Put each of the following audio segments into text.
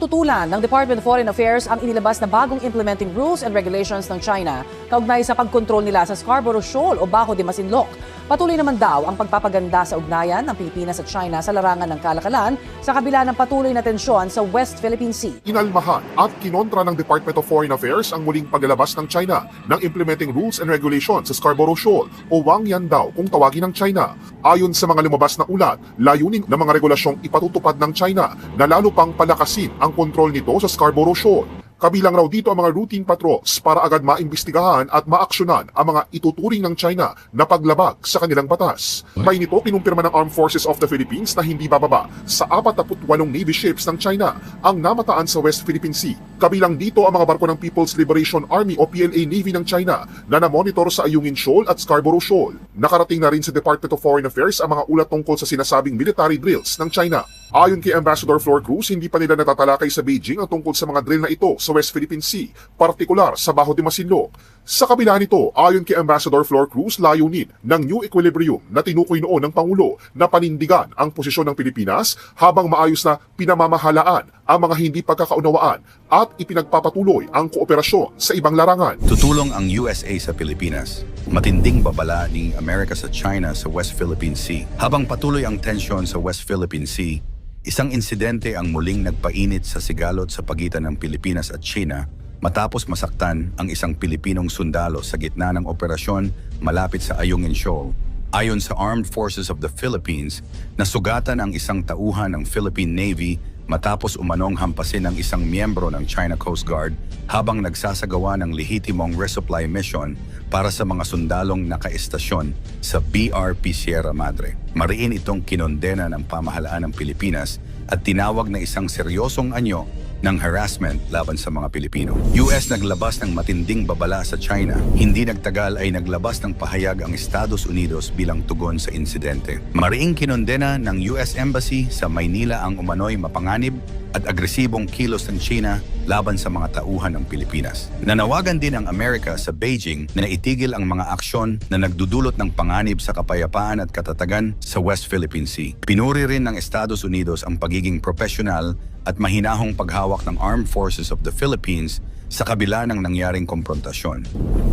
Tinututulan ng Department of Foreign Affairs ang inilabas na bagong implementing rules and regulations ng China kaugnay sa pagkontrol nila sa Scarborough Shoal o Bajo de Masinloc. Patuloy naman daw ang pagpapaganda sa ugnayan ng Pilipinas at China sa larangan ng kalakalan sa kabila ng patuloy na tensyon sa West Philippine Sea. Inalmahan at kinontra ng Department of Foreign Affairs ang muling paglalabas ng China ng implementing rules and regulations sa Scarborough Shoal o Wangyan daw kung tawagin ng China. Ayon sa mga lumabas na ulat, layunin ng mga regulasyong ipatutupad ng China na lalo pang palakasin ang kontrol nito sa Scarborough Shoal. Kabilang raw dito ang mga routine patrols para agad maimbestigahan at maaksyonan ang mga ituturing ng China na paglabag sa kanilang batas. May nito kinumpirma ng Armed Forces of the Philippines na hindi bababa sa 48 Navy ships ng China ang namataan sa West Philippine Sea. Kabilang dito ang mga barko ng People's Liberation Army o PLA Navy ng China na namonitor sa Ayungin Shoal at Scarborough Shoal. Nakarating na rin sa Department of Foreign Affairs ang mga ulat tungkol sa sinasabing military drills ng China. Ayon kay Ambassador Flor Cruz, hindi pa nila natatalakay sa Beijing ang tungkol sa mga drill na ito sa West Philippine Sea, partikular sa Bajo de Masinloc. Sa kabila nito, ayon kay Ambassador Flor Cruz, layunin ng New Equilibrium na tinukoy noon ng Pangulo na panindigan ang posisyon ng Pilipinas habang maayos na pinamamahalaan ang mga hindi pagkakaunawaan at ipinagpapatuloy ang kooperasyon sa ibang larangan. Tutulong ang USA sa Pilipinas. Matinding babala ni Amerika sa China sa West Philippine Sea. Habang patuloy ang tensyon sa West Philippine Sea, isang insidente ang muling nagpainit sa sigalot sa pagitan ng Pilipinas at China matapos masaktan ang isang Pilipinong sundalo sa gitna ng operasyon malapit sa Ayungin Shoal. Ayon sa Armed Forces of the Philippines, nasugatan ang isang tauhan ng Philippine Navy matapos umanong hampasin ng isang miyembro ng China Coast Guard habang nagsasagawa ng lehitimong resupply mission para sa mga sundalong nakaestasyon sa BRP Sierra Madre. Mariin itong kinondena ng pamahalaan ng Pilipinas at tinawag na isang seryosong anyo ng harassment laban sa mga Pilipino. US naglabas ng matinding babala sa China. Hindi nagtagal ay naglabas ng pahayag ang Estados Unidos bilang tugon sa insidente. Mariing kinondena ng US Embassy sa Maynila ang umano'y mapanganib at agresibong kilos ng China laban sa mga tauhan ng Pilipinas. Nanawagan din ang Amerika sa Beijing na itigil ang mga aksyon na nagdudulot ng panganib sa kapayapaan at katatagan sa West Philippine Sea. Pinuri rin ng Estados Unidos ang pagiging profesional at mahinahong paghawak ng Armed Forces of the Philippines sa kabila ng nangyaring komprontasyon.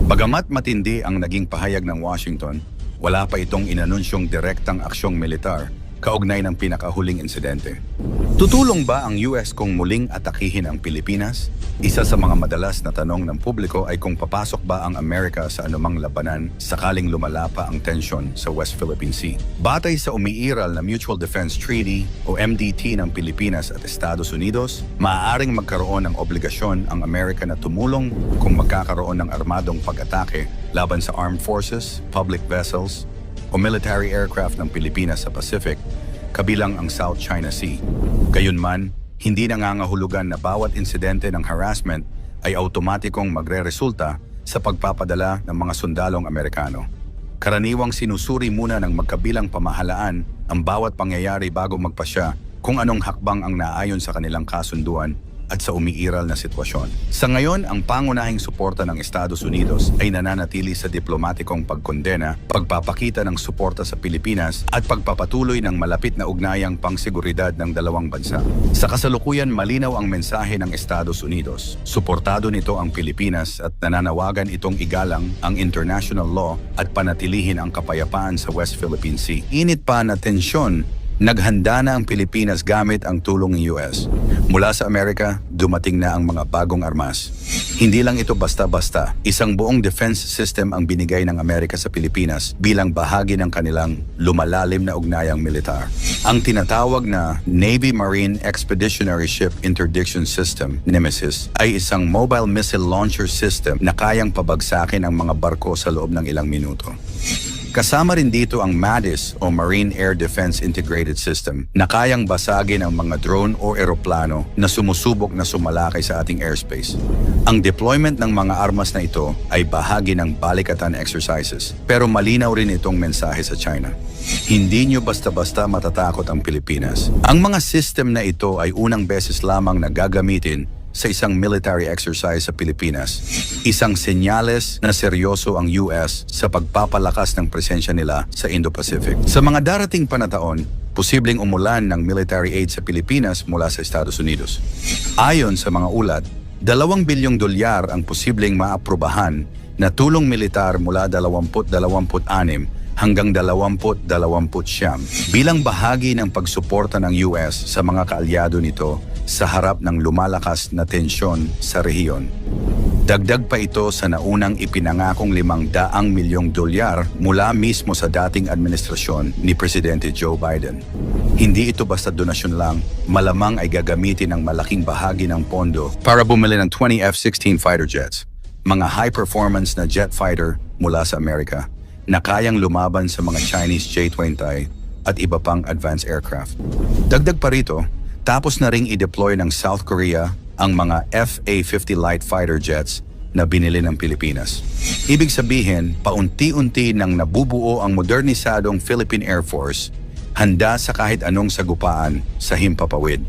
Bagamat matindi ang naging pahayag ng Washington, wala pa itong inanunsyong direktang aksyong militar kaugnay ng pinakahuling insidente. Tutulong ba ang US kung muling atakihin ang Pilipinas? Isa sa mga madalas na tanong ng publiko ay kung papasok ba ang Amerika sa anumang labanan sakaling lumala pa ang tensyon sa West Philippine Sea. Batay sa umiiral na Mutual Defense Treaty o MDT ng Pilipinas at Estados Unidos, maaaring magkaroon ng obligasyon ang Amerika na tumulong kung magkakaroon ng armadong pag-atake laban sa armed forces, public vessels, o military aircraft ng Pilipinas sa Pacific, kabilang ang South China Sea. Gayunman, hindi nangangahulugan na bawat insidente ng harassment ay automatikong magre-resulta sa pagpapadala ng mga sundalong Amerikano. Karaniwang sinusuri muna ng magkabilang pamahalaan ang bawat pangyayari bago magpasya kung anong hakbang ang naayon sa kanilang kasunduan at sa umiiral na sitwasyon. Sa ngayon, ang pangunahing suporta ng Estados Unidos ay nananatili sa diplomatikong pagkondena, pagpapakita ng suporta sa Pilipinas at pagpapatuloy ng malapit na ugnayang pangseguridad ng dalawang bansa. Sa kasalukuyan, malinaw ang mensahe ng Estados Unidos. Suportado nito ang Pilipinas at nananawagan itong igalang ang international law at panatilihin ang kapayapaan sa West Philippine Sea. Init pa na tensyon, naghanda na ang Pilipinas gamit ang tulong ng US. Mula sa Amerika, dumating na ang mga bagong armas. Hindi lang ito basta-basta. Isang buong defense system ang binigay ng Amerika sa Pilipinas bilang bahagi ng kanilang lumalalim na ugnayang militar. Ang tinatawag na Navy Marine Expeditionary Ship Interdiction System, NEMESIS, ay isang mobile missile launcher system na kayang pabagsakin ang mga barko sa loob ng ilang minuto. Kasama rin dito ang MADIS o Marine Air Defense Integrated System na kayang basagin ang mga drone o eroplano na sumusubok na sumalakay sa ating airspace. Ang deployment ng mga armas na ito ay bahagi ng balikatan exercises, pero malinaw rin itong mensahe sa China. Hindi nyo basta-basta matatakot ang Pilipinas. Ang mga system na ito ay unang beses lamang na gagamitin sa isang military exercise sa Pilipinas. Isang senyales na seryoso ang US sa pagpapalakas ng presensya nila sa Indo-Pacific. Sa mga darating panataon, posibleng umulan ng military aid sa Pilipinas mula sa Estados Unidos. Ayon sa mga ulat, 2 bilyong dolyar ang posibleng maaprubahan na tulong militar mula 2026 hanggang 2029 bilang bahagi ng pagsuporta ng US sa mga kaalyado nito sa harap ng lumalakas na tensyon sa rehiyon. Dagdag pa ito sa naunang ipinangakong 500 milyong dolyar mula mismo sa dating administrasyon ni Presidente Joe Biden. Hindi ito basta donasyon lang, malamang ay gagamitin ang malaking bahagi ng pondo para bumili ng 20 F-16 fighter jets, mga high-performance na jet fighter mula sa Amerika na kayang lumaban sa mga Chinese J-20 at iba pang advanced aircraft. Dagdag pa rito, tapos na ring i-deploy ng South Korea ang mga FA-50 light fighter jets na binili ng Pilipinas. Ibig sabihin, paunti-unti nang nabubuo ang modernisadong Philippine Air Force, handa sa kahit anong sagupaan sa himpapawid.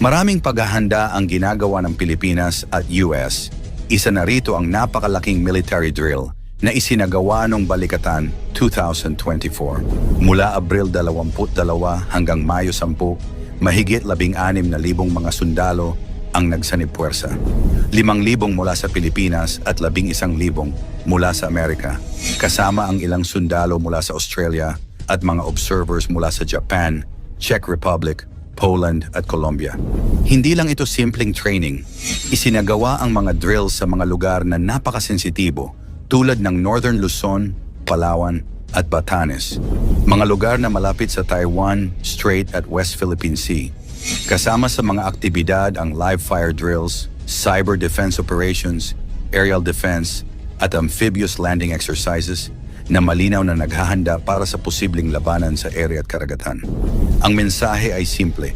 Maraming paghahanda ang ginagawa ng Pilipinas at US. Isa na rito ang napakalaking military drill na isinagawa noong Balikatan 2024. Mula Abril 22 hanggang Mayo 10, mahigit 16,000 mga sundalo ang nagsanib puwersa. 5,000 mula sa Pilipinas at 11,000 mula sa Amerika, kasama ang ilang sundalo mula sa Australia at mga observers mula sa Japan, Czech Republic, Poland at Colombia. Hindi lang ito simpleng training. Isinagawa ang mga drills sa mga lugar na napakasensitibo tulad ng Northern Luzon, Palawan at Batanes, mga lugar na malapit sa Taiwan Strait at West Philippine Sea. Kasama sa mga aktibidad ang live fire drills, cyber defense operations, aerial defense, at amphibious landing exercises na malinaw na naghahanda para sa posibleng labanan sa ere at karagatan. Ang mensahe ay simple,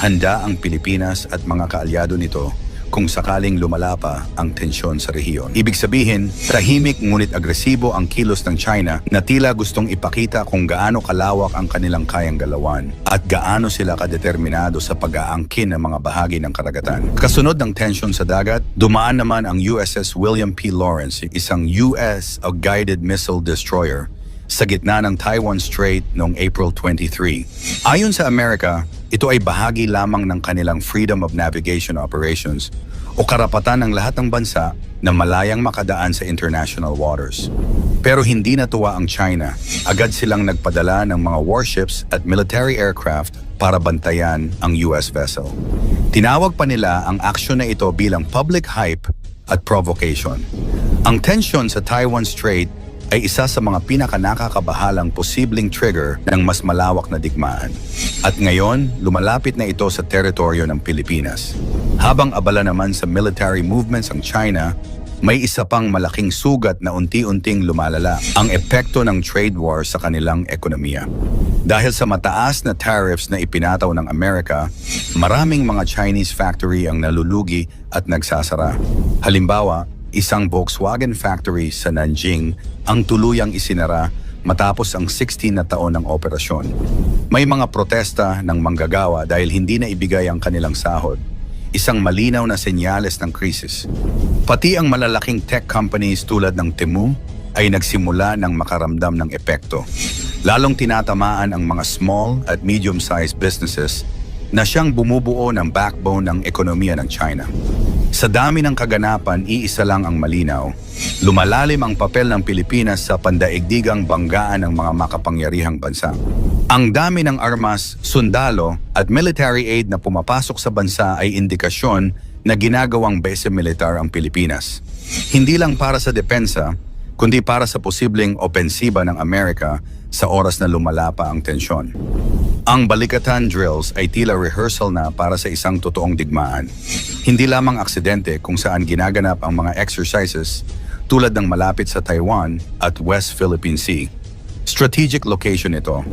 handa ang Pilipinas at mga kaalyado nito kung sakaling lumala pa ang tensyon sa rehiyon. Ibig sabihin, tahimik ngunit agresibo ang kilos ng China na tila gustong ipakita kung gaano kalawak ang kanilang kayang galawan at gaano sila kadeterminado sa pag-aangkin ng mga bahagi ng karagatan. Kasunod ng tensyon sa dagat, dumaan naman ang USS William P. Lawrence, isang US guided missile destroyer sa gitna ng Taiwan Strait noong April 23. Ayon sa Amerika, ito ay bahagi lamang ng kanilang Freedom of Navigation Operations o karapatan ng lahat ng bansa na malayang makadaan sa international waters. Pero hindi natuwa ang China. Agad silang nagpadala ng mga warships at military aircraft para bantayan ang US vessel. Tinawag pa nila ang aksyon na ito bilang public hype at provocation. Ang tensyon sa Taiwan Strait ay isa sa mga pinakanakakabahalang posibleng trigger ng mas malawak na digmaan. At ngayon, lumalapit na ito sa teritoryo ng Pilipinas. Habang abala naman sa military movements ang China, may isa pang malaking sugat na unti-unting lumalala, ang epekto ng trade war sa kanilang ekonomiya. Dahil sa mataas na tariffs na ipinataw ng Amerika, maraming mga Chinese factory ang nalulugi at nagsasara. Halimbawa, isang Volkswagen factory sa Nanjing ang tuluyang isinara matapos ang 16 na taon ng operasyon. May mga protesta ng manggagawa dahil hindi na ibigay ang kanilang sahod, isang malinaw na senyales ng krisis. Pati ang malalaking tech companies tulad ng Temu ay nagsimula ng makaramdam ng epekto. Lalong tinatamaan ang mga small at medium-sized businesses na siyang bumubuo ng backbone ng ekonomiya ng China. Sa dami ng kaganapan, iisa lang ang malinaw. Lumalalim ang papel ng Pilipinas sa pandaigdigang banggaan ng mga makapangyarihang bansa. Ang dami ng armas, sundalo at military aid na pumapasok sa bansa ay indikasyon na ginagawang base militar ang Pilipinas. Hindi lang para sa depensa, kundi para sa posibleng opensiba ng Amerika sa oras na lumala pa ang tensyon. Ang Balikatan drills ay tila rehearsal na para sa isang totoong digmaan. Hindi lamang aksidente kung saan ginaganap ang mga exercises tulad ng malapit sa Taiwan at West Philippine Sea. Strategic location ito.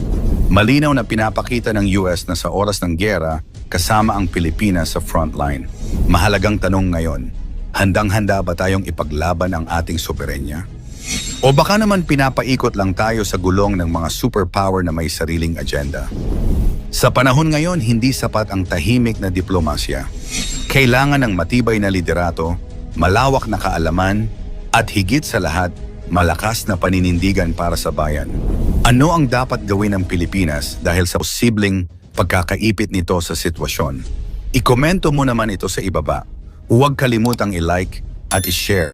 Malinaw na pinapakita ng US na sa oras ng giyera, kasama ang Pilipinas sa frontline. Mahalagang tanong ngayon, handang-handa ba tayong ipaglaban ang ating soberenya? O baka naman pinapaikot lang tayo sa gulong ng mga superpower na may sariling agenda? Sa panahon ngayon, hindi sapat ang tahimik na diplomasya. Kailangan ng matibay na liderato, malawak na kaalaman, at higit sa lahat, malakas na paninindigan para sa bayan. Ano ang dapat gawin ng Pilipinas dahil sa posibleng pagkakaipit nito sa sitwasyon? Ikomento mo naman ito sa ibaba. Huwag kalimutang i-like at i-share.